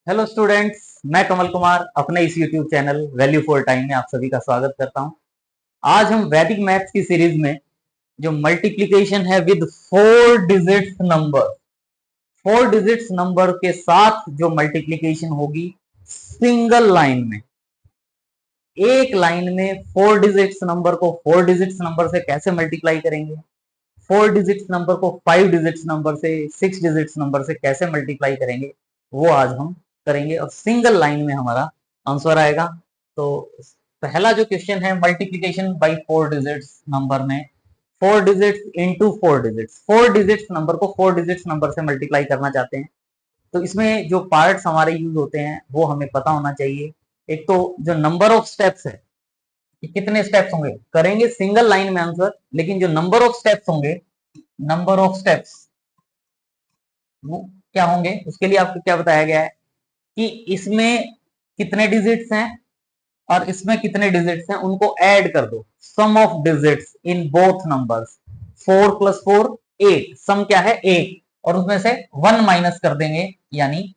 Hello students, मैं कमल कुमार अपने इस YouTube channel value for time में आप सभी का स्वागत करता हूं। आज हम वैदिक मैथ्स की सीरीज में जो मल्टीप्लिकेशन है विद फोर डिजिट्स नंबर के साथ जो मल्टीप्लिकेशन होगी सिंगल लाइन में, एक लाइन में फोर डिजिट्स नंबर को फोर डिजिट्स नंबर से कैसे मल्टीप्लाई करेंगे, फोर डिजिट्स नंबर को फाइव डिजिट्स नंबर से, सिक्स डिजिट्स नंबर से कैसे मल्टीप्लाई करेंगे, वो आज हम करेंगे और सिंगल लाइन में हमारा आंसर आएगा। तो पहला जो क्वेश्चन है multiplication by four digits number में, four digits into four digits number को फोर डिजिट्स नंबर से मल्टीप्लाई करना चाहते हैं। तो इसमें जो पार्ट्स हमारे यूज होते हैं वो हमें पता होना चाहिए। एक तो जो नंबर ऑफ स्टेप्स है कि कितने स्टेप्स होंगे, करेंगे सिंगल लाइन में आंसर, लेकिन जो नंबर ऑफ स्टेप्स होंगे, नंबर ऑफ स्टेप्स वो क्या होंगे, उसके लिए आपको क्या बताया गया है कि इसमें कितने डिजिट्स हैं और इसमें कितने डिजिट्स हैं, उनको ऐड कर दो। Sum of digits in both numbers, 4 + 4 8, sum क्या है 8, और उसमें से 1 माइनस कर देंगे यानी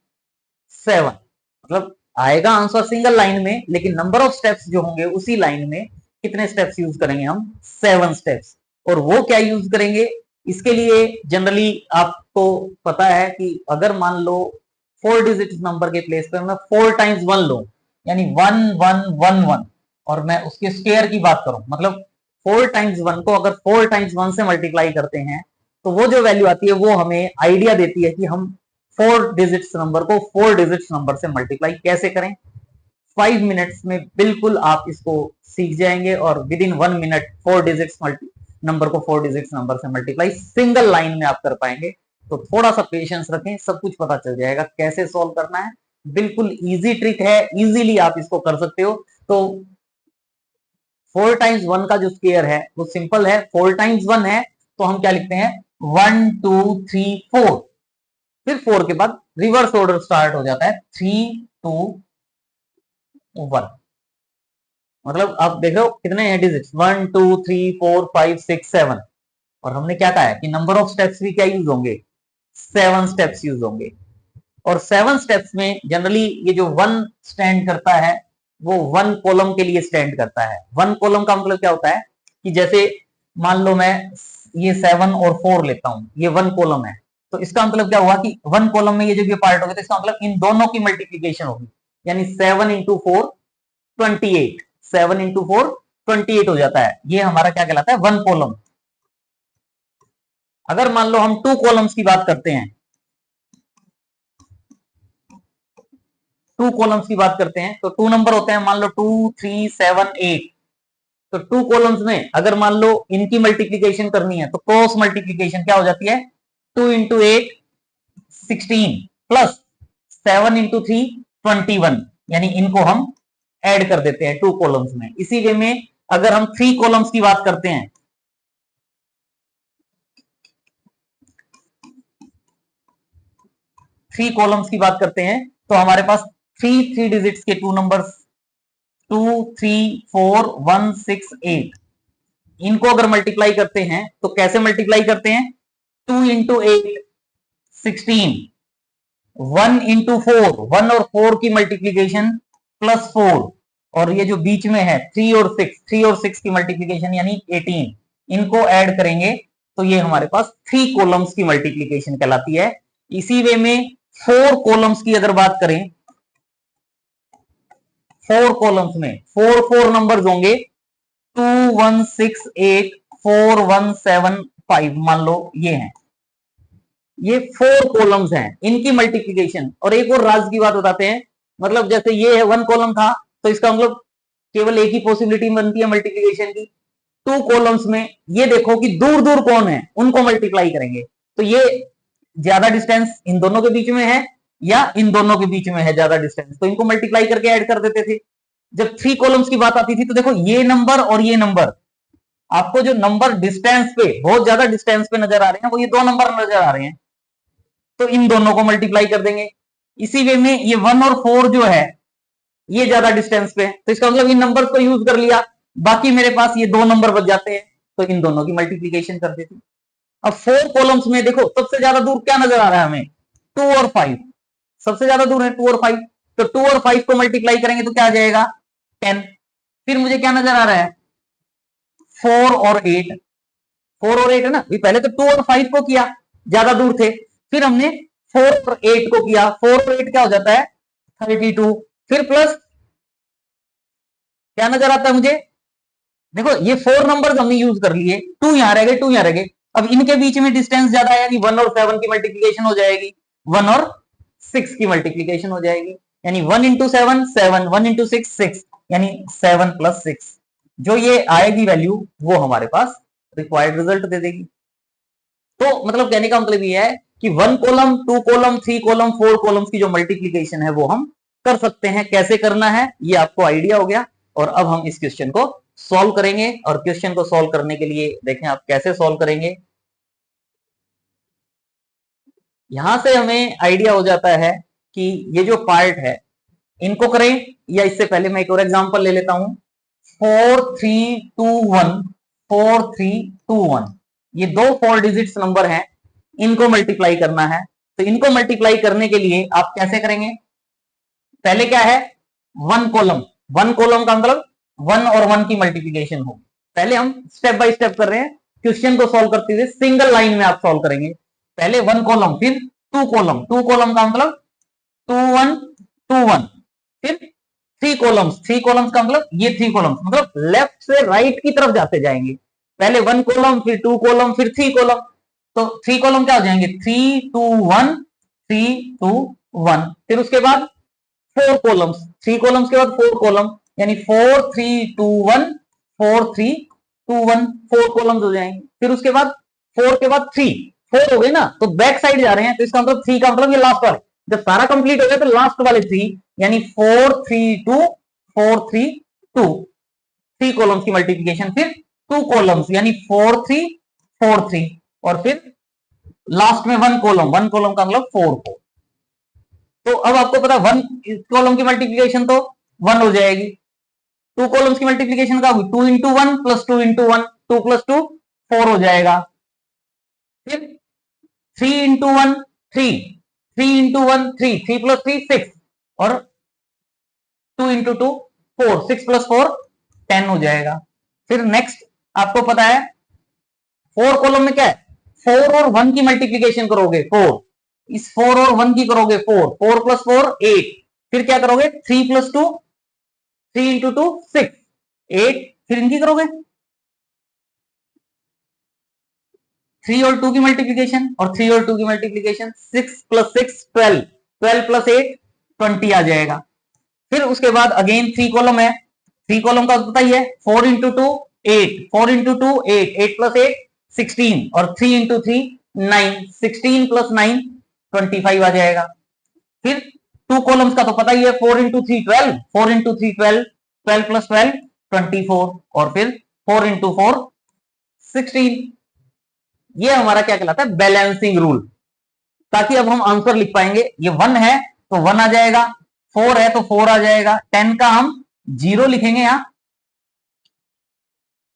7। मतलब आएगा आंसर सिंगल लाइन में, लेकिन नंबर ऑफ स्टेप्स जो होंगे उसी लाइन में कितने स्टेप्स यूज करेंगे हम, 7 स्टेप्स। और वो क्या यूज करेंगे, इसके लिए जनरली आपको पता है कि अगर मान लो फोर डिजिट नंबर के प्लेस पर मैं 4 × 1 लू, यानी 1 1 1 1, और मैं उसके स्क्वायर की बात करूं, मतलब 4 × 1 को अगर 4 × 1 से मल्टीप्लाई करते हैं तो वो जो वैल्यू आती है वो हमें आइडिया देती है कि हम फोर डिजिट्स नंबर को फोर डिजिट्स नंबर से मल्टीप्लाई कैसे करें। 5 मिनट्स में बिल्कुल आप इसको सीख जाएंगे और with in 1 minute four digits number को फोर डिजिट्स नंबर से मल्टीप्लाई सिंगल लाइन में आप कर पाएंगे। तो थोड़ा सा पेशेंस रखें, सब कुछ पता चल जाएगा कैसे सॉल्व करना है। बिल्कुल इजी ट्रिक है, इजीली आप इसको कर सकते हो। तो 4 × 1 का जो स्क्वायर है वो सिंपल है, 4 × 1 है तो हम क्या लिखते हैं 1 2 3 4, फिर 4 के बाद रिवर्स ऑर्डर स्टार्ट हो जाता है 3 2 1। मतलब आप देख रहे हो कितने हैं डिजिट्स, 1 2 3 4 5 6 7, और हमने क्या कहा है कि नंबर ऑफ स्टेप्स भी क्या यूज होंगे, 7 स्टेप्स यूज होंगे। और 7 स्टेप्स में जनरली ये जो वन स्टैंड करता है वो वन कॉलम के लिए स्टैंड करता है। वन कॉलम का मतलब क्या होता है कि जैसे मान लो मैं ये 7 और 4 लेता हूं, ये वन कॉलम है, तो इसका मतलब क्या हुआ कि वन कॉलम में ये जो पार्ट हो गया, तो इसका मतलब इन दोनों की मल्टीप्लीकेशन होगी, यानी 7 × 4 28, 7 × 4 28 हो जाता है। ये हमारा क्या कहलाता है, वन कॉलम। अगर मान लो हम टू कॉलम्स की बात करते हैं, टू कॉलम्स की बात करते हैं तो टू नंबर होते हैं, मान लो 2 3 7 8। तो टू कॉलम्स में अगर मान लो इनकी मल्टीप्लीकेशन करनी है तो क्रॉस मल्टीप्लीकेशन क्या हो जाती है, 2 × 8 16 प्लस 7 × 3 21, यानी इनको हम ऐड कर देते हैं टू कॉलम्स में। इसी वे में अगर हम थ्री कॉलम्स की बात करते हैं, थ्री कॉलम्स की बात करते हैं तो हमारे पास थ्री डिजिट्स के टू नंबर्स 2 3 4 1 6 8, इनको अगर मल्टीप्लाई करते हैं तो कैसे मल्टीप्लाई करते हैं, 2 × 8 16, 1 × 4, 1 और 4 की मल्टीप्लीकेशन +4, और ये जो बीच में है 3 और 6 की मल्टीप्लीकेशन यानी 18, इनको ऐड करेंगे तो ये हमारे पास थ्री कॉलम्स की मल्टीप्लीकेशन कहलाती है। इसी वे में फोर कॉलम्स की अगर बात करें, फोर कॉलम्स में फोर फोर नंबर्स होंगे, 2 1 6 8 4 1 7 5, मान लो ये हैं, ये फोर कॉलम्स हैं, इनकी मल्टीप्लीकेशन। और एक और राज की बात बताते हैं, मतलब जैसे ये है वन कॉलम था तो इसका मतलब केवल एक ही पॉसिबिलिटी बनती है मल्टीप्लीकेशन की। टू कॉलम्स में ये देखो कि दूर दूर कौन है, उनको मल्टीप्लाई करेंगे, तो ये ज्यादा डिस्टेंस इन दोनों के बीच में है या इन दोनों के बीच में है ज्यादा डिस्टेंस, तो इनको मल्टीप्लाई करके ऐड कर देते थे। जब थ्री कॉलम्स की बात आती थी तो देखो ये नंबर और ये नंबर, आपको जो नंबर डिस्टेंस पे बहुत ज्यादा डिस्टेंस पे नजर आ रहे हैं वो ये दो नंबर नजर आ रहे हैं, तो इन दोनों को मल्टीप्लाई कर देंगे। इसी वे में ये 1 और 4 जो है ये ज्यादा डिस्टेंस पे, तो इसका मतलब इन नंबर्स को यूज कर लिया, बाकी मेरे पास ये दो नंबर बच जाते हैं, तो इन दोनों की मल्टीप्लीकेशन कर देती। अब फोर कॉलम्स में देखो सबसे ज्यादा दूर क्या नजर आ रहा है हमें, 2 और 5, सबसे ज्यादा दूर है 2 और 5, तो 2 और 5 को मल्टीप्लाई करेंगे तो क्या आ जाएगा 10। फिर मुझे क्या नजर आ रहा है 4 और 8, 4 और 8 है ना, पहले तो 2 और 5 को किया, ज्यादा दूर थे, फिर हमने 4 और 8 को किया, 4 और 8 क्या हो जाता है 32, फिर प्लस क्या नजर आता है मुझे, देखो ये 4 नंबर हमने यूज कर लिए, 2 यहां रह गए, 2 यहां रह गए, अब इनके बीच में डिस्टेंस ज्यादा है, यानी 1 और 7 की मल्टीप्लीकेशन हो जाएगी, 1 और 6 की मल्टीप्लीकेशन हो जाएगी, यानी 1 इंटू 7 7, 1 इंटू 6 6, यानी 7 प्लस 6, जो ये आएगी वैल्यू वो हमारे पास रिक्वायर्ड रिजल्ट दे देगी। तो मतलब कहने का मतलब ये है कि 1 कॉलम 2 कॉलम 3 कॉलम 4 कॉलम्स की जो मल्टीप्लीकेशन है वो हम कर सकते हैं। कैसे करना है ये आपको आइडिया हो गया, और अब हम इस क्वेश्चन को सॉल्व करेंगे, और क्वेश्चन को सॉल्व करने के लिए देखें आप कैसे सॉल्व करेंगे। यहां से हमें आइडिया हो जाता है कि ये जो पार्ट है इनको करें, या इससे पहले मैं एक और एग्जांपल ले लेता हूं, 4 3 2 1, 4 3 2 1, ये दो 4 डिजिट्स नंबर हैं, इनको मल्टीप्लाई करना है। तो इनको मल्टीप्लाई करने के लिए आप कैसे करेंगे, पहले क्या है 1 कॉलम, 1 कॉलम का मतलब 1 और 1 की मल्टीप्लीकेशन होगी। पहले हम स्टेप बाय स्टेप कर रहे हैं, क्वेश्चन को सॉल्व करते हुए सिंगल लाइन में आप सॉल्व करेंगे। पहले 1 कॉलम, फिर 2 कॉलम, 2 कॉलम का मतलब 2 1 2 1, फिर 3 कॉलम्स, 3 कॉलम्स का मतलब ये 3 कॉलम्स, मतलब लेफ्ट से राइट की तरफ जाते जाएंगे, पहले 1 कॉलम, फिर 2 कॉलम, फिर 3 कॉलम, तो 3 कॉलम क्या हो जाएंगे 3 2 1 3 2 1, फिर उसके बाद 4 कॉलम्स, 3 कॉलम्स के बाद 4 कॉलम, यानी 4 3 2 1 4 3 2 1, 4 कॉलम्स हो जाएंगे। फिर उसके बाद 4 के बाद 3, 4 हो गए ना, तो बैक साइड जा रहे हैं, तो इसका मतलब 3 का मतलब ये लास्ट वाले, जब सारा कंप्लीट हो गया तो लास्ट वाले 3, यानी 4 3 2 4 3 2, 3 कॉलम्स की मल्टीप्लीकेशन, फिर 2 कॉलम्स यानी 4 3 4 3, और फिर लास्ट में 1 कॉलम, 1 कॉलम का मतलब 4 4। तो अब आपको पता 1 कॉलम की मल्टीप्लीकेशन तो 1 हो जाएगी, 2 कॉलम्स की मल्टीप्लीकेशन का 2 इंटू 1 प्लस 2 इंटू 1, 2 प्लस 2 4 हो जाएगा, फिर 3 इंटू 1 3, 3 इंटू 1 3, 3 प्लस 3 6, और 2 इंटू 2 4, 6 प्लस 4 10 हो जाएगा। फिर नेक्स्ट आपको पता है 4 कॉलम में क्या है 4 और 1 की मल्टीप्लीकेशन करोगे 4, इस 4 और 1 की करोगे 4, 4 प्लस 4 8, फिर क्या करोगे 3 प्लस 2 3 इंटू 2 6 8, फिर इनकी करोगे 3 और 2 की मल्टीप्लीकेशन, और 3 और 2 की मल्टीप्लीकेशन 6 प्लस 6 12, 12 प्लस 8 20 आ जाएगा। फिर उसके बाद अगेन 3 कॉलम है, 3 कॉलम का पता ही है 4 इंटू 2 8, 4 इंटू 2 8, 8 प्लस 8 16, और 3 इंटू 3 9, 16 प्लस 9 25 आ जाएगा। फिर 2 कॉलम्स का तो पता ही है 4 इंटू 3 12, 4 इंटू 3 12, 12 प्लस 12 24, और फिर 4 इंटू 4 16। ये हमारा क्या कहलाता है बैलेंसिंग रूल, ताकि अब हम आंसर लिख पाएंगे, ये 1 है तो 1 आ जाएगा, 4 है तो 4 आ जाएगा, 10 का हम 0 लिखेंगे, यहां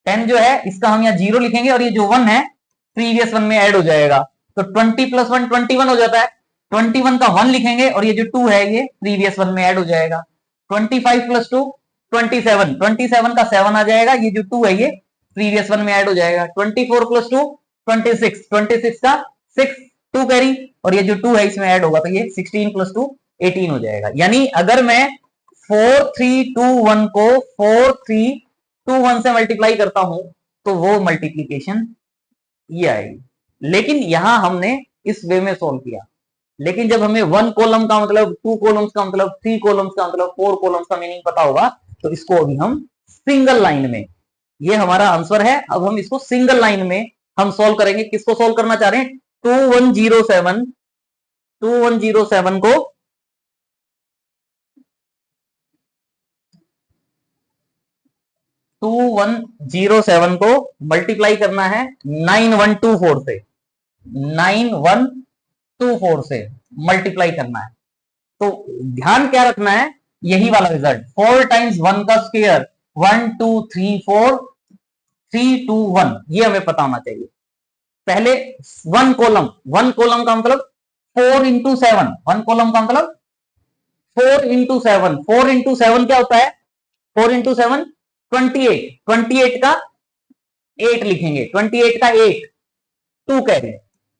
10 जो है इसका हम यहाँ 0 लिखेंगे, और ये जो 1 है प्रीवियस 1 में ऐड हो जाएगा, तो 20 प्लस 1 21 हो जाता है, 21 का 1 लिखेंगे, और ये जो 2 है ये प्रीवियस 1 में ऐड हो जाएगा, 25 प्लस 2 27, 27 का 7 आ जाएगा, ये जो 2 है ये प्रीवियस 1 में ऐड हो जाएगा, 24 प्लस 2 26, 26 का 6 2 कैरी, और ये जो 2 है इसमें ऐड होगा, तो ये 16 प्लस 2 18 हो जाएगा। यानी अगर मैं 4 3 2 1 को 4 3 2 1 से मल्टीप्लाई करता हूं तो वो मल्टीप्लीकेशन ये आएगी, लेकिन यहां हमने इस वे में सोल्व किया, लेकिन जब हमें 1 कॉलम का मतलब 2 कॉलम्स का मतलब 3 कॉलम्स का मतलब 4 कॉलम्स का मीनिंग पता होगा, तो इसको अभी हम सिंगल लाइन में, ये हमारा आंसर है, अब हम इसको सिंगल लाइन में हम सोल्व करेंगे। किसको सोल्व करना चाह रहे हैं 2107, 2107 को 2107 को मल्टीप्लाई करना है 9124 से, 9124 से मल्टीप्लाई करना है। तो ध्यान क्या रखना है, यही वाला रिजल्ट 4 टाइम्स 1 का स्क्वायर 1 2 3 4 3 2 1, ये हमें पता होना चाहिए। पहले 1 कॉलम, 1 कॉलम का मतलब 4 into 7, 1 कॉलम का मतलब 4 into 7, 4 into 7 क्या होता है? 4 into 7 28, 28 का 8 लिखेंगे, 28 का 8 2 कैरी,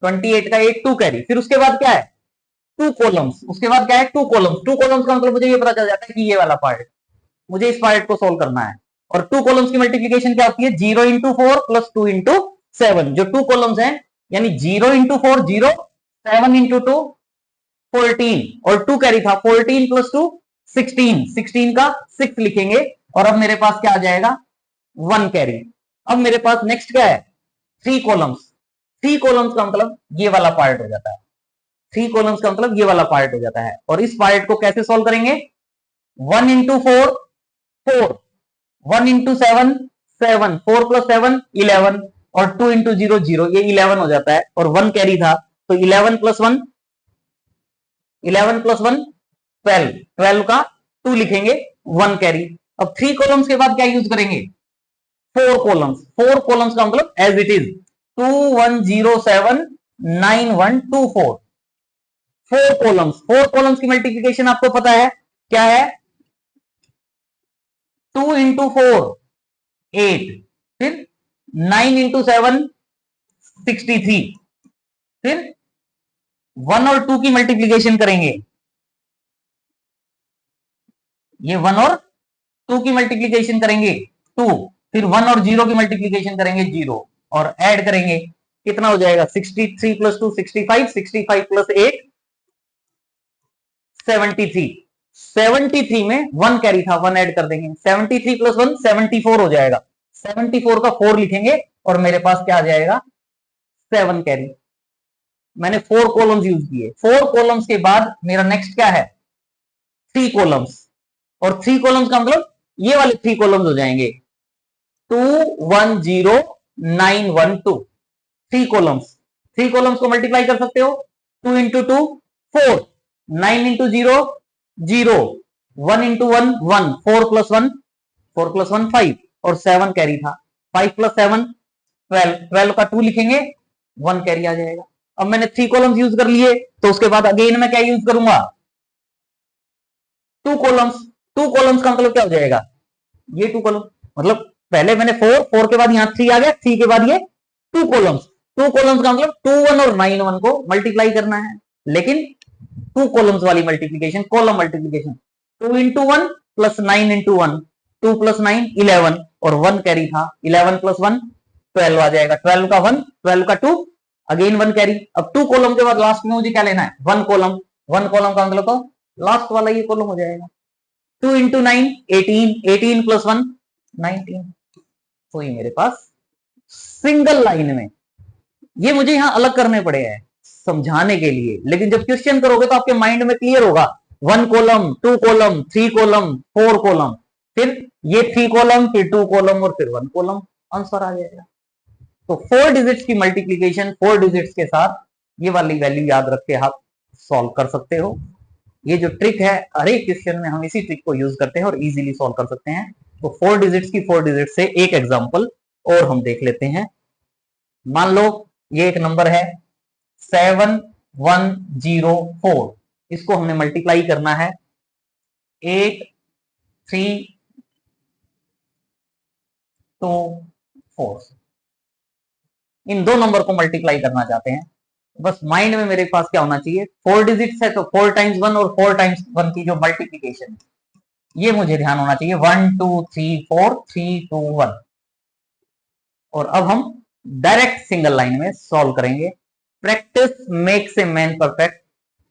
28 का 8 2 कैरी। फिर उसके बाद क्या है? 2 कॉलम्स। उसके बाद क्या है? 2 कॉलम्स। 2 कॉलम्स का मतलब मुझे ये पता चल जाता है कि ये वाला पार्ट, मुझे इस पार्ट को सोल्व करना है। और 2 कॉलम्स की मल्टीप्लीकेशन क्या होती है? 0 into 4 प्लस 2 into 7। जो 2 कॉलम्स हैं यानी 0 into 4 0, 7 into 2 14, और 2 कैरी था, 14 प्लस 2 16, 16 का 6 लिखेंगे। और अब मेरे पास क्या आ जाएगा? 1 कैरी। अब मेरे पास नेक्स्ट क्या है? 3 कॉलम्स। 3 कॉलम्स का मतलब ये वाला पार्ट हो जाता है, 3 कॉलम्स का मतलब ये वाला पार्ट हो जाता है। और इस पार्ट को कैसे सॉल्व करेंगे? 1 into 4 4, 1 into 7 7, 4 प्लस 7 11, और 2 into 0 0, ये 11 हो जाता है। और 1 कैरी था, तो 11 प्लस 1 11 प्लस 1 12, 12 का 2 लिखेंगे, 1 कैरी। अब 3 कॉलम्स के बाद क्या यूज करेंगे? 4 कॉलम्स। 4 कॉलम्स का मतलब as it is 21079124, 4 columns. 4 columns की मल्टीप्लीकेशन आपको पता है क्या है? 2 into 4 8, फिर 9 into 7 63, फिर 1 और 2 की मल्टीप्लीकेशन करेंगे, ये 1 और 2 की मल्टीप्लीकेशन करेंगे 2, फिर 1 और 0 की मल्टीप्लीकेशन करेंगे 0, और ऐड करेंगे, कितना हो जाएगा? 63 प्लस 2 65, 65 प्लस 8 73, 73 में 1 कैरी था, 1 ऐड कर देंगे, 73 प्लस 1 74 हो जाएगा, 74 का 4 लिखेंगे, और मेरे पास क्या आ जाएगा? 7 कैरी। मैंने 4 कॉलम्स यूज किए। 4 कॉलम्स के बाद मेरा नेक्स्ट क्या है? 3 कॉलम्स। और 3 कॉलम्स का मतलब ये वाले 3 कॉलम्स हो जाएंगे 210912, 3 कॉलम्स। 3 कॉलम्स को मल्टीप्लाई कर सकते हो, 2 into 2 4, 9 into 0 0, 1 into 1 1, 4 plus 1 4 plus 1 5, और 7 कैरी था, 5 प्लस 7 12, 12 का 2 लिखेंगे, 1 कैरी आ जाएगा। अब मैंने 3 कॉलम्स यूज कर लिए, तो उसके बाद अगेन मैं क्या यूज करूंगा? 2 कॉलम्स। 2 कॉलम्स का मतलब क्या हो जाएगा? ये 2 कॉलम, मतलब पहले मैंने 4, 4 के बाद यहां 3 आ गया, 3 के बाद ये 2 कॉलम्स। 2 कॉलम्स का मतलब 2 1 और 9 1 को मल्टीप्लाई करना है, लेकिन 2 कॉलम्स वाली multiplication, column multiplication. 2 into 1 plus 9 into 1, 2 plus 9 11, और 1 कैरी था, 11 प्लस 1 12 आ जाएगा, 12 का 1 12 का 2, अगेन 1 कैरी। अब 2 कॉलम के बाद लास्ट में मुझे क्या लेना है? 1 कॉलम। 1 कॉलम का मतलब तो लास्ट वाला ये कॉलम हो जाएगा। 2 into 9 18, 18 प्लस 1 19। तो ये मेरे पास सिंगल लाइन में, ये मुझे यहां अलग करने पड़े हैं समझाने के लिए, लेकिन जब क्वेश्चन करोगे तो आपके माइंड में क्लियर होगा। 1 कॉलम, 2 कॉलम, 3 कॉलम, 4 कॉलम, फिर ये 3 कॉलम, फिर 2 कॉलम, और फिर 1 कॉलम, आंसर आ जाएगा। तो 4 डिजिट्स की मल्टीप्लीकेशन 4 डिजिट्स के साथ ये वाली वैल्यू याद रख के आप सॉल्व कर सकते हो। ये जो ट्रिक है, हर एक क्वेश्चन में हम इसी ट्रिक को यूज करते हैं और इजीली सॉल्व कर सकते हैं। तो 4 डिजिट्स की 4 डिजिट से एक एग्जांपल और हम देख लेते हैं। मान लो ये एक नंबर है 7104, इसको हमने मल्टीप्लाई करना है 8324 से। इन दो नंबर को मल्टीप्लाई करना चाहते हैं, बस माइंड में मेरे पास क्या होना चाहिए? 4 डिजिट्स है तो 4 टाइम्स 1 और 4 टाइम्स 1 की जो मल्टीप्लीकेशन, ये मुझे ध्यान होना चाहिए। 1 2 3 4 3 2 1। और अब हम डायरेक्ट सिंगल लाइन में सॉल्व करेंगे। Practice makes a man perfect.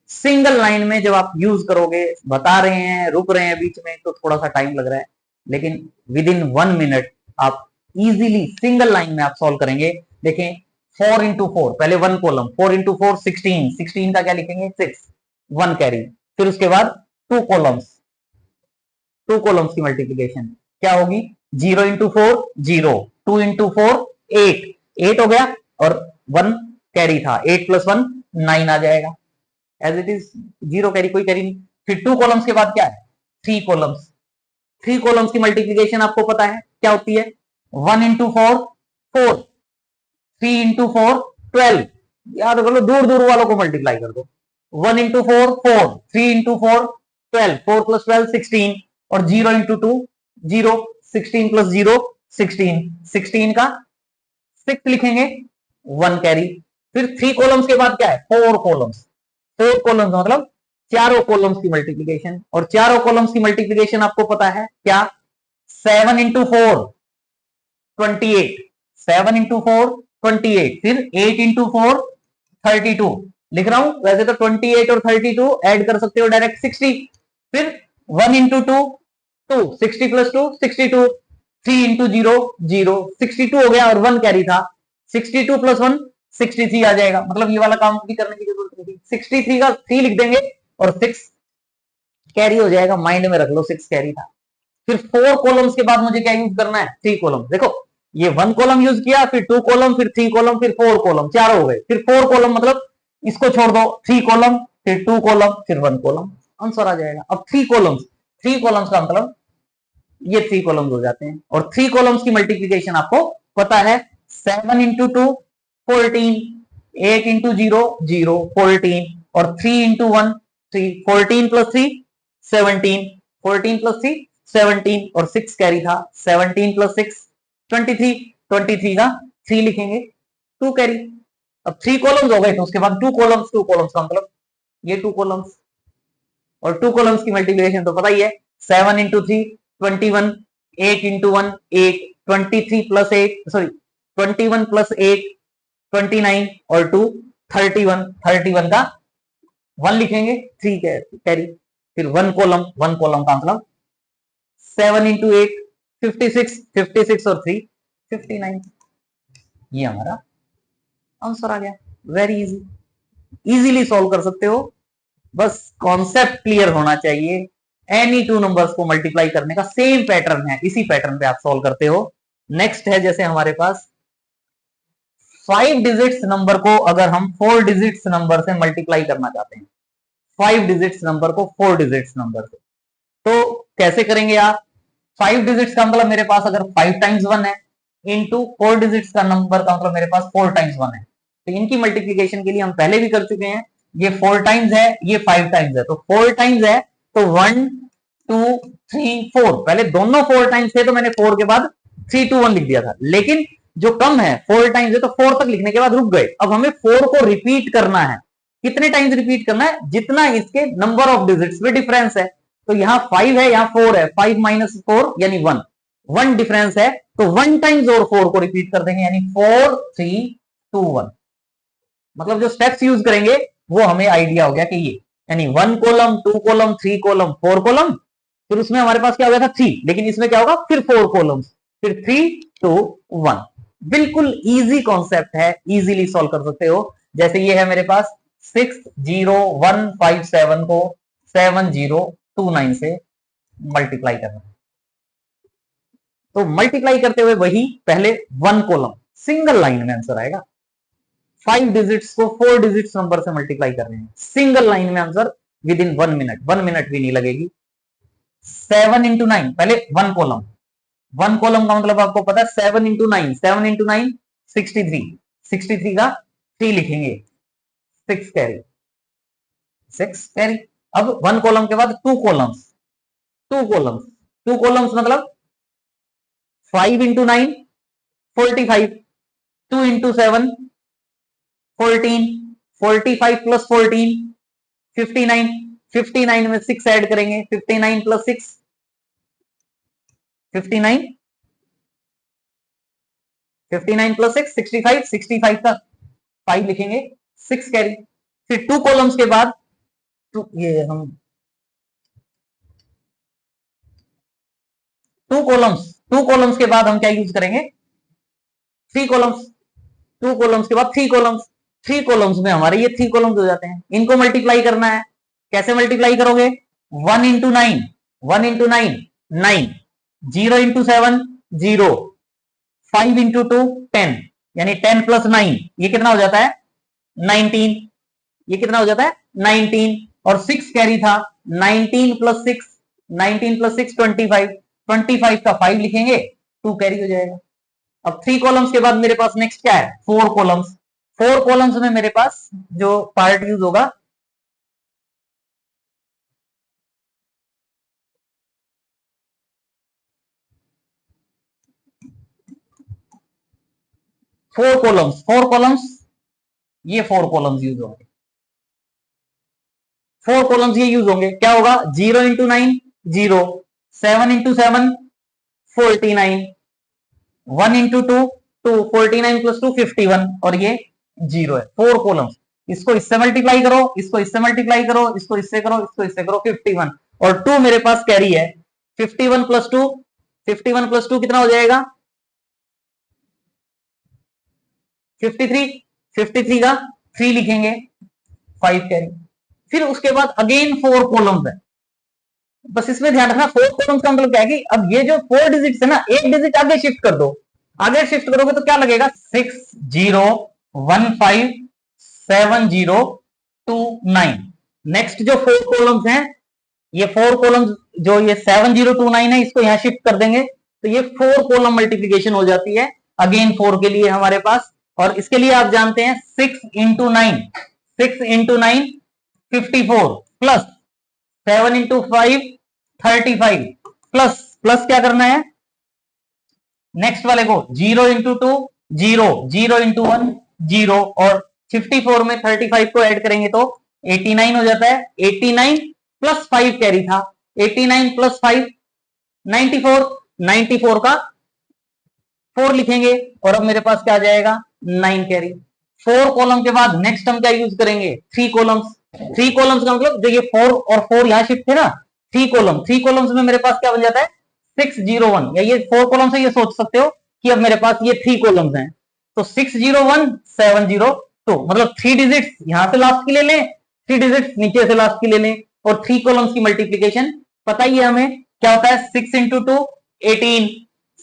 Single line में जब आप यूज करोगे, बता रहे हैं, रुक रहे हैं बीच में, तो थोड़ा सा टाइम लग रहा है, लेकिन विद इन 1 मिनट आप इजीली सिंगल लाइन में आप सॉल्व करेंगे। देखें 4 into 4, पहले 1 कॉलम, 4 into 4 16, 16 का क्या लिखेंगे? 6, 1 कैरी। फिर उसके बाद 2 कॉलम्स, 2 कॉलम्स की मल्टीप्लीकेशन क्या होगी? 0 into 4 0, 2 into 4 8, 8 हो गया, और 1 कैरी था, 8 प्लस 1 9 आ जाएगा, एज इट इज, 0 कैरी, कोई कैरी नहीं। फिर 2 कॉलम्स के बाद क्या है? 3 कॉलम्स। 3 कॉलम्स की मल्टीप्लीकेशन आपको पता है क्या होती है? 1 into 4 4, 3 into 4 12। याद कर लो, दूर दूर वालों को मल्टीप्लाई कर दो, 1 इंटू 4 4, 3 इंटू 4 12, 4 प्लस 12 16, और 0 इंटू 2 0, 16 प्लस 0 16, 16 का 6 लिखेंगे, 1 कैरी। फिर 3 कॉलम्स के बाद क्या है, 4 कॉलम्स। 4 कॉलम्स मतलब चारों कॉलम्स की मल्टीप्लीकेशन, और चारों कॉलम्स की मल्टीप्लीकेशन आपको पता है क्या, 7 इंटू 4 28, 7 इंटू 4 28, फिर 8 इंटू 4 32 लिख रहा हूं। वैसे तो 28 और 32 ऐड कर सकते हो डायरेक्ट 60, फिर 1 इंटू 2 2, 60 प्लस 2 62, 3 इंटू 0 0, 62 हो गया और 1 कैरी था, 62 प्लस 1 63 आ जाएगा। मतलब ये वाला काम भी करने की जरूरत नहीं थी, 63 का 3 लिख देंगे और 6 कैरी हो जाएगा, माइंड में रख लो 6 कैरी था। फिर 4 कॉलम्स के बाद मुझे क्या यूज करना है, 3 कॉलम। देखो ये 1 कॉलम यूज किया, फिर 2 कॉलम, फिर 3 कॉलम, फिर 4 कॉलम, चार हो गए। फिर 4 कॉलम मतलब इसको छोड़ दो, 3 कॉलम, फिर 2 कॉलम, फिर 1 कॉलम, आंसर आ जाएगा। अब 3 कॉलम्स, 3 कॉलम्स का मतलब ये 3 कॉलम्स हो जाते हैं। और 3 कॉलम्स की मल्टीप्लीकेशन आपको पता है, 7 इंटू 2 14, 8 इंटू 0 0 14, और 3 इंटू 1 3, 14 प्लस 3 17, 14 प्लस 3 17, और 6 कैरी था, 17 प्लस 6 23, 23 का 3 लिखेंगे, 2 कैरी। अब 3 कॉलम्स हो गए, तो उसके बाद 2 कॉलम्स, 2 कॉलम्स का मतलब ये 2 कॉलम्स, और 2 कॉलम्स की मल्टीप्लिकेशन तो पता ही है, 7 into 3 21, 8 into 1 8, 23 plus 8 sorry 21 plus 8 29, और 2 31, 31 का 1 लिखेंगे, 3 कैरी। फिर 1 कॉलम, 1 कॉलम का मतलब 7 इंटू 8 56, 56 और 3 59, ये हमारा आंसर आ गया। वेरी इजी, इजीली सॉल्व कर सकते हो, बस कॉन्सेप्ट क्लियर होना चाहिए। एनी टू नंबर्स को मल्टीप्लाई करने का सेम पैटर्न है, इसी पैटर्न पे आप सॉल्व करते हो। नेक्स्ट है जैसे हमारे पास 5 डिजिट्स नंबर को अगर हम 4 डिजिट्स नंबर से मल्टीप्लाई करना चाहते हैं, 5 डिजिट्स नंबर को 4 डिजिट्स नंबर से, तो कैसे करेंगे आप। 5 डिजिट्स का मतलब मेरे पास अगर 5 टाइम्स 1 है, इंटू 4 डिजिट्स का नंबर का मतलब मेरे पास 4 टाइम्स 1 है। तो इनकी मल्टीप्लीकेशन के लिए हम पहले भी कर चुके हैं, ये 4 टाइम्स है, ये 5 टाइम्स है, तो 4 टाइम्स है तो 1 2 3 4, पहले दोनों 4 टाइम्स थे तो मैंने 4 के बाद 3 2 1 लिख दिया था, लेकिन जो कम है 4 टाइम्स है तो 4 तक लिखने के बाद रुक गए। अब हमें 4 को रिपीट करना है, कितने टाइम्स रिपीट करना है, जितना इसके नंबर ऑफ डिजिट्स में डिफरेंस है। तो यहाँ 5 है, यहाँ 4 है, 5 माइनस 4 यानी 1, 1 डिफरेंस है, तो 1 टाइम्स और 4 को रिपीट कर देंगे, यानी 4 3 2 1। मतलब जो स्टेप्स यूज करेंगे वो हमें आइडिया हो गया कि ये, यानी 1 कॉलम 2 कॉलम 3 कॉलम 4 कॉलम, फिर उसमें हमारे पास क्या हो गया था 3, लेकिन इसमें क्या होगा फिर 4 कॉलम्स, फिर 3 2 1। बिल्कुल इजी कॉन्सेप्ट है, इजीली सॉल्व कर सकते हो। जैसे ये है मेरे पास 60157 को 7029 से मल्टीप्लाई करना है, तो मल्टीप्लाई करते हुए वही पहले 1 कॉलम सिंगल लाइन में आंसर आएगा। 5 डिजिट्स को 4 डिजिट्स नंबर से मल्टीप्लाई कर रहे हैं, सिंगल लाइन में answer with in 1 minute, 1 minute भी नहीं लगेगी। 7 इंटू 9, पहले 1 कॉलम, 1 कॉलम का मतलब आपको पता है 7 इंटू 9, 7 इंटू 9 63, 63 का 3 लिखेंगे, 6 कैरी, 6 कैरी। अब 1 कॉलम के बाद 2 कॉलम्स, 2 कॉलम्स, 2 कॉलम्स मतलब 5 इंटू 9 45, 2 इंटू 7 14, 45 प्लस 14 59, 59 में 6 ऐड करेंगे, 59 प्लस 6 59, 59 प्लस 6 65, 65 का 5 लिखेंगे, 6 कैरी। फिर 2 कॉलम्स के बाद ये हम 2 कॉलम्स, 2 कॉलम्स के बाद हम क्या यूज करेंगे, 3 कॉलम्स, 2 कॉलम्स के बाद 3 कॉलम्स, 3 कॉलम्स में हमारे ये 3 कॉलम्स हो जाते हैं। इनको मल्टीप्लाई करना है, कैसे मल्टीप्लाई करोगे, 1 इंटू 9, 1 इंटू 9 9, 0 इंटू 7 0, 5 इंटू 2 10, यानी 10 प्लस 9 ये कितना हो जाता है 19, ये कितना हो जाता है 19, और 6 कैरी था, 19 प्लस 6, 19 प्लस 6 25, 25 का 5 लिखेंगे, 2 कैरी हो जाएगा। अब 3 कॉलम्स के बाद मेरे पास नेक्स्ट क्या है 4 कॉलम्स, 4 कॉलम्स में मेरे पास जो पार्ट यूज होगा फोर कॉलम्स, ये फोर कॉलम्स यूज होंगे, फोर कॉलम्स ये यूज होंगे। क्या होगा, 0 × 9 0, 7 × 7 49, 1 × 2 2, 49 + 2 51, और ये 0 है। फोर कॉलम्स, इसको इससे मल्टीप्लाई करो, इसको इससे मल्टीप्लाई करो, इसको इससे करो, इसको इससे करो, 51, और 2 मेरे पास कैरी है। 51 + 2, 51 + 2 कितना हो जाएगा, 53, 53 का 3 लिखेंगे, 5 कैरी। फिर उसके बाद अगेन फोर कॉलम्स है। बस इसमें ध्यान रखना, फोर कॉलम्स का मतलब क्या है कि अब ये जो 4 डिजिट्स है ना, एक डिजिट आगे शिफ्ट कर दो, आगे शिफ्ट करोगे तो क्या लगेगा, 60157029। नेक्स्ट जो फोर कॉलम्स हैं, ये फोर कॉलम्स जो ये 7029 है, इसको यहां शिफ्ट कर देंगे तो ये फोर कॉलम मल्टीप्लीकेशन हो जाती है अगेन फोर के लिए हमारे पास। और इसके लिए आप जानते हैं 6 × 9, 6 × 9 54, प्लस 7 × 5 35, प्लस प्लस क्या करना है, नेक्स्ट वाले को 0 × 2 0, 0 × 1 0, और 54 में 35 को ऐड करेंगे तो 89 हो जाता है। 89 + 5 कैरी था, 89 + 5 94, 94 का 4 लिखेंगे, और अब मेरे पास क्या आ जाएगा, 9 कैरी। फोर कॉलम के बाद नेक्स्ट हम क्या यूज करेंगे, 3 कॉलम्स। 3 कॉलम्स का मतलब जो ये 4 और 4 यहां शिफ्ट थे ना, 3 कॉलम, 3 कॉलम्स में मेरे पास क्या बन जाता है, 601, या ये 4 कॉलम्स है, ये सोच सकते हो कि अब मेरे पास ये 3 कॉलम्स हैं, तो 601 702, मतलब 3 डिजिट्स यहां से लास्ट की ले लें, 3 डिजिट्स नीचे से लास्ट की ले लें, और 3 कॉलम्स की मल्टीप्लीकेशन पता ही है हमें क्या होता है, 6 × 2 18,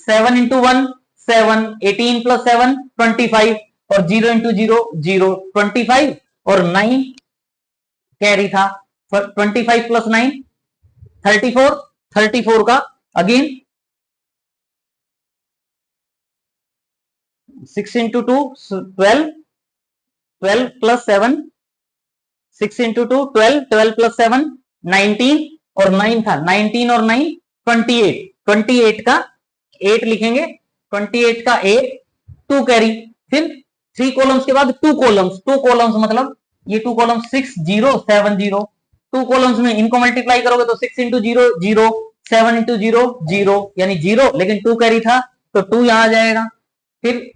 7 × 1 7, 18 + 7 25, और 0 × 0 0, 25, और 9 कैरी था, 25 + 9 34, 34 का अगेन 6 × 2 12, 12 + 7 6 × 2 12, 12 + 7 19, और 9 था, 19 और 9 28, 28 का 8 लिखेंगे, 28 का 8, 2 कैरी। फिर 3 कॉलम्स के बाद 2 कॉलम्स, 2 कॉलम्स मतलब ये 2 कॉलम 6 0 7 0, 2 कॉलम्स में इनको मल्टीप्लाई करोगे तो 6 × 0 0, 7 × 0 0, यानी 0, लेकिन 2 कैरी था तो 2 यहां आ जाएगा। फिर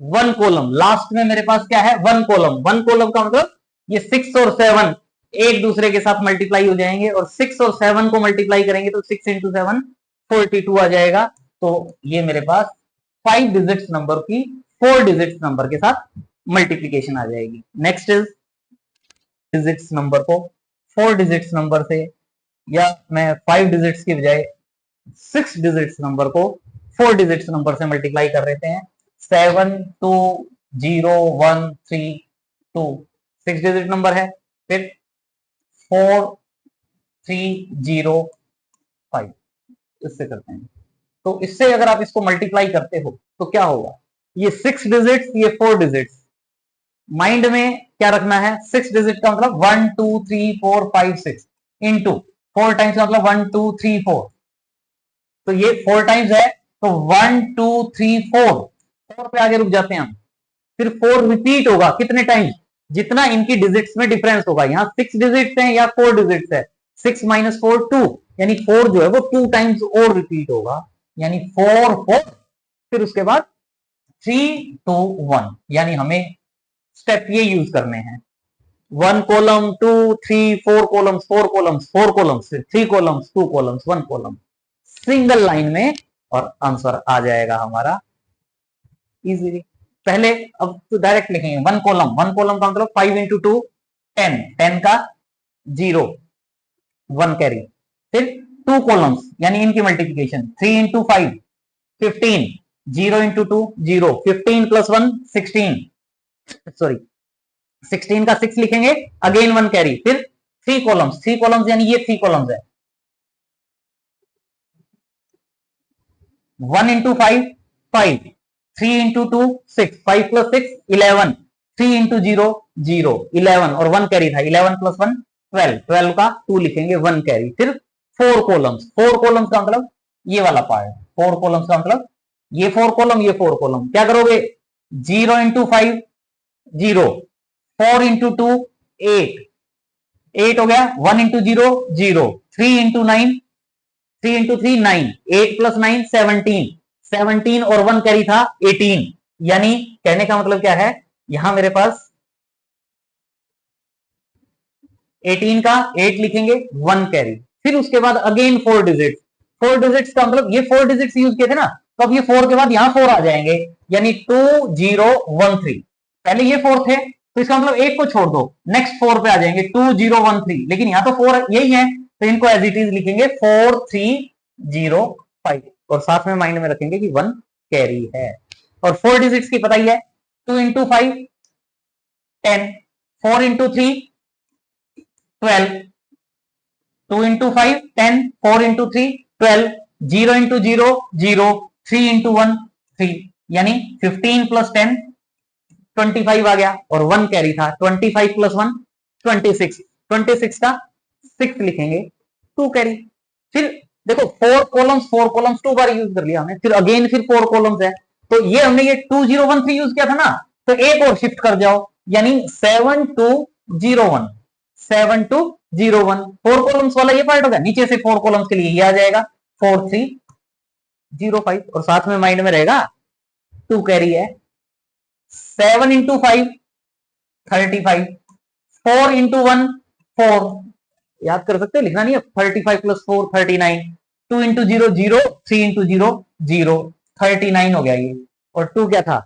1 कॉलम, लास्ट में मेरे पास क्या है, 1 कॉलम। 1 कॉलम का मतलब ये 6 और 7 एक दूसरे के साथ मल्टीप्लाई हो जाएंगे, और 6 और 7 को मल्टीप्लाई करेंगे तो 6 × 7 42 आ जाएगा। तो ये मेरे पास 5 डिजिट्स नंबर की 4 डिजिट्स नंबर के साथ मल्टीप्लीकेशन आ जाएगी। नेक्स्ट इज डिजिट्स नंबर को 4 डिजिट्स नंबर से, या मैं 5 डिजिट्स की बजाय 6 डिजिट्स नंबर को 4 डिजिट्स नंबर से मल्टीप्लाई कर लेते हैं। 7 2 0 1 3 2, 6 डिजिट नंबर है। फिर 4 3 0 5, इससे करते हैं। तो इससे अगर आप इसको मल्टीप्लाई करते हो तो क्या होगा, ये 6 डिजिट्स, ये 4 डिजिट्स, माइंड में क्या रखना है, 6 डिजिट का मतलब 1 2 3 4 5 6 इंटू 4 टाइम्स का मतलब 1 2 3 4, तो ये 4 टाइम्स है, तो 1 2 3 4, 4 पे आगे रुक जाते हैं हम। फिर 4 रिपीट होगा कितने टाइम्स, जितना इनकी डिजिट्स में डिफरेंस होगा। यहाँ 6 डिजिट्स हैं या 4 डिजिट्स है, 6 - 4 2, यानी 4 जो है वो 2 टाइम्स और रिपीट होगा, यानी 4 4। फिर उसके बाद 3 2 1, यानी हमें स्टेप ये यूज करने हैं, 1 कॉलम 2 3 4 कॉलम्स 4 कॉलम्स 4 कॉलम्स, फिर 3 columns 2 columns 1 column, single line में, और आंसर आ जाएगा हमारा इजीली। पहले अब तो डायरेक्ट लिखेंगे 1 कॉलम, 1 कॉलम का मतलब 5 × 2 10, 10 का 0 1 कैरी। फिर 2 कॉलम्स यानी इनकी मल्टीप्लिकेशन, 3 × 5 15, 0 × 2 0, 15 + 1 16, सॉरी 16 का 6 लिखेंगे, अगेन 1 कैरी। फिर 3 कॉलम्स, 3 कॉलम्स यानी ये 3 कॉलम्स है, 1 × 5 5, 3 × 2 6, 5 + 6 11, 3 × 0 0 11, और 1 कैरी था, 11 + 1 12, 12 का 2 लिखेंगे, 1 कैरी। फिर 4 कॉलम्स, 4 कॉलम्स का मतलब ये वाला पार्ट, 4 कॉलम्स का मतलब ये 4 कॉलम, ये 4 कॉलम, क्या करोगे 0 इंटू 5 0, 4 इंटू 2 8, 8 हो गया, 1 इंटू 0 0, 3 इंटू 9 3 इंटू 3 9, 8 प्लस 9 17, 17 और 1 कैरी था 18, यानी कहने का मतलब क्या है, यहां मेरे पास 18 का 8 लिखेंगे 1 कैरी, फिर उसके बाद अगेन 4 डिजिट्स, 4 डिजिट्स का मतलब ये 4 डिजिट्स यूज किए थे ना, तो अब ये 4 के बाद यहां 4 आ जाएंगे, यानी 2013, पहले ये 4 थे तो इसका मतलब एक को छोड़ दो, नेक्स्ट 4 पे आ जाएंगे 2013, लेकिन यहां तो 4 यही है तो इनको एज इट इज लिखेंगे 4305, और साथ में माइंड में रखेंगे कि 1 कैरी है। और 4 डिजिट्स की पता ही है, 2 into 5 10, 4 into 3 12, 2 into 5 10, 4 into 3 12, 0 into 0 0, 3 into 1 3, यानी 15 प्लस 10 25 आ गया, और 1 कैरी था, 25 प्लस 1 26, 26 का 6 लिखेंगे 2 कैरी। फिर देखो 4 कॉलम्स 2 बार यूज कर लिया हमने, फिर अगेन फिर 4 कॉलम्स है, तो ये हमने ये 2013 यूज किया था ना, तो एक और शिफ्ट कर जाओ, यानी 7201, 7201, 4 कॉलम्स वाला ये पार्ट होगा, नीचे से 4 कॉलम्स के लिए ये आ जाएगा 4305, और साथ में माइंड में रहेगा 2 कैरी है, 7 इंटू 5 35, 4 इंटू 1 4, याद कर सकते हो, लिखना नहीं है, 35 प्लस 4 39, 2 इंटू 0 0, 3 इंटू 0 0, 39 हो गया ये, और 2 क्या था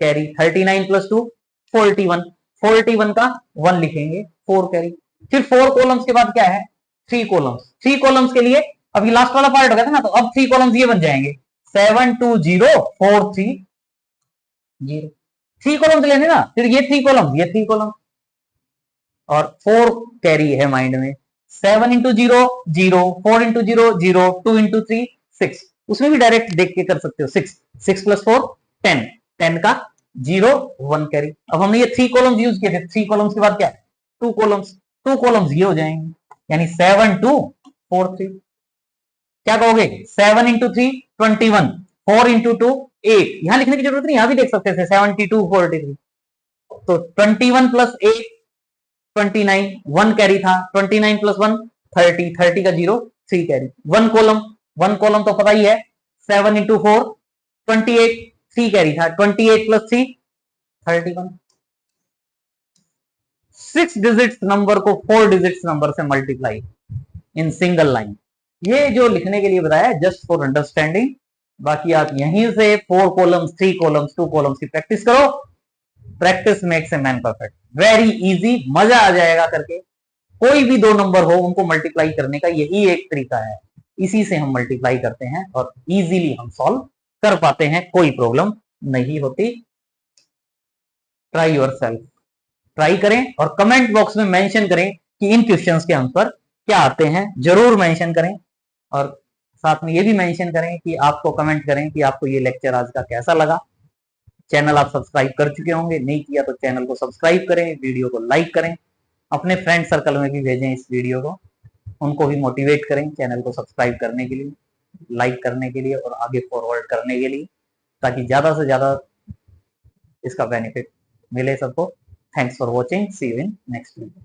कैरी, 39 प्लस 2 41, 41 का 1 लिखेंगे 4 कैरी। फिर 4 कॉलम्स के बाद क्या है 3 कॉलम्स, 3 कॉलम्स के लिए अभी लास्ट वाला पार्ट हो गया था ना, तो अब 3 कॉलम्स ये बन जाएंगे 72043 0, 3 कॉलम्स लेने ना, फिर ये 3 कॉलम्स ये 3 कॉलम्स, और 4 कैरी है माइंड में, 7 इंटू 0 0, 4 इंटू 0 0, 2 इंटू 3 6, उसमें भी डायरेक्ट देख के कर सकते हो, 6 6 प्लस 4 10, 10 का 0 1 कैरी। अब हमने ये 3 कॉलम्स यूज किए थे, 3 कॉलम्स के बाद क्या है 2 कॉलम्स, 2 कॉलम्स ये हो जाएंगे, यानी 7243, क्या कहोगे 7 इंटू 3 21, 4 इंटू 2 8, यहां लिखने की जरूरत नहीं, यहां भी देख सकते थे 7243, तो 21 प्लस 8 29, 1 कैरी था, 29 प्लस 1 30, 30 का 0 3 कैरी, 1 कॉलम, 1 कॉलम तो पता ही है 7 इंटू 4 28, 3 कैरी था, 28 प्लस 3 31, 6 डिजिट्स नंबर को 4 डिजिट्स नंबर से मल्टीप्लाई इन सिंगल लाइन, ये जो लिखने के लिए बताया जस्ट फॉर अंडरस्टैंडिंग, बाकी आप यहीं से 4 कॉलम्स 3 कॉलम्स 2 कॉलम्स की प्रैक्टिस करो, practice makes a man perfect, very easy, मजा आ जाएगा करके, कोई भी 2 नंबर हो उनको मल्टीप्लाई करने का यही एक तरीका है, इसी से हम मल्टीप्लाई करते हैं और इजीली हम सॉल्व कर पाते हैं, कोई प्रॉब्लम नहीं होती। ट्राई योरसेल्फ, ट्राई करें और कमेंट बॉक्स में मेंशन करें कि इन क्वेश्चंस के आंसर क्या आते हैं, जरूर मेंशन करें, और साथ में ये भी मेंशन करें कि आपको कमेंट करें कि आपको ये लेक्चर आज का कैसा लगा। चैनल आप सब्सक्राइब कर चुके होंगे, नहीं किया तो चैनल को सब्सक्राइब करें, वीडियो को लाइक करें, अपने फ्रेंड सर्कल में भी भेजें इस वीडियो को, उनको भी मोटिवेट करें चैनल को सब्सक्राइब करने के लिए, लाइक करने के लिए और आगे फॉरवर्ड करने के लिए, ताकि ज्यादा से ज्यादा इसका बेनिफिट मिले सबको। Thanks for watching, see you in next video.